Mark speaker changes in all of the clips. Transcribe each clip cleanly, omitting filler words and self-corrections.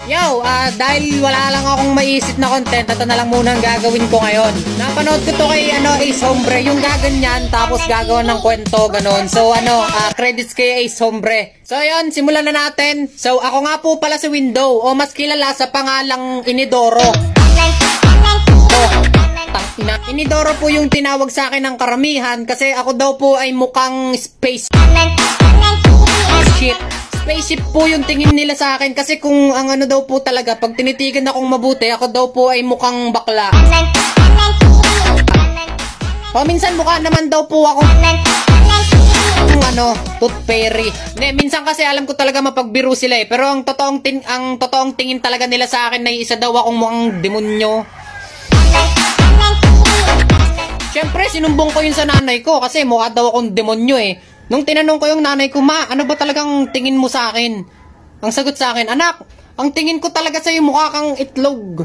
Speaker 1: Yo, dahil wala lang akong maisip na content, ito na lang muna ang gagawin ko ngayon. Napanood ko to kay Ace Hombre, yung gaganyan, tapos gagawa ng kwento, ganon. So credits kay Ace Hombre. So ayun, simulan na natin. So ako nga po pala si Window, o mas kilala sa pangalang Inidoro. Inidoro po yung tinawag sa akin ng karamihan kasi ako daw po ay mukhang spaceship po yung tingin nila sa akin kasi kung ang ano daw po talaga, pag tinitigan akong mabuti, ako daw po ay mukhang bakla. O minsan mukha naman daw po ako tooth fairy. Hindi, minsan kasi alam ko talaga mapagbiro sila eh. Pero ang totoong tingin talaga nila sa akin na isa daw akong mukhang demonyo. Siyempre, sinumbong ko yun sa nanay ko kasi mukha daw akong demonyo eh. Nung tinanong ko yung nanay ko, ma, ano ba talagang tingin mo sa akin? Ang sagot sa akin, anak, ang tingin ko talaga sa'yo mukha kang itlog.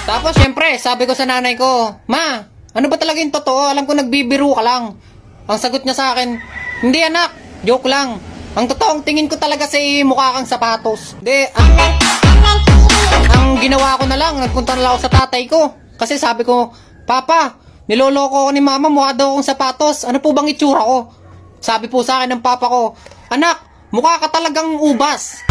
Speaker 1: Tapos, syempre, sabi ko sa nanay ko, ma, ano ba talaga yung totoo? Alam ko nagbibiro ka lang. Ang sagot niya sa akin, hindi anak, joke lang. Ang totoong tingin ko talaga sa'yo mukha kang sapatos. Ang ginawa ko na lang, nagpunta na lang ako sa tatay ko. Kasi sabi ko, Papa, niloloko ko ni mama, mukha daw akong sapatos. Ano po bang itsura ko? Sabi po sa akin ng papa ko, anak, mukha ka talagang ubas.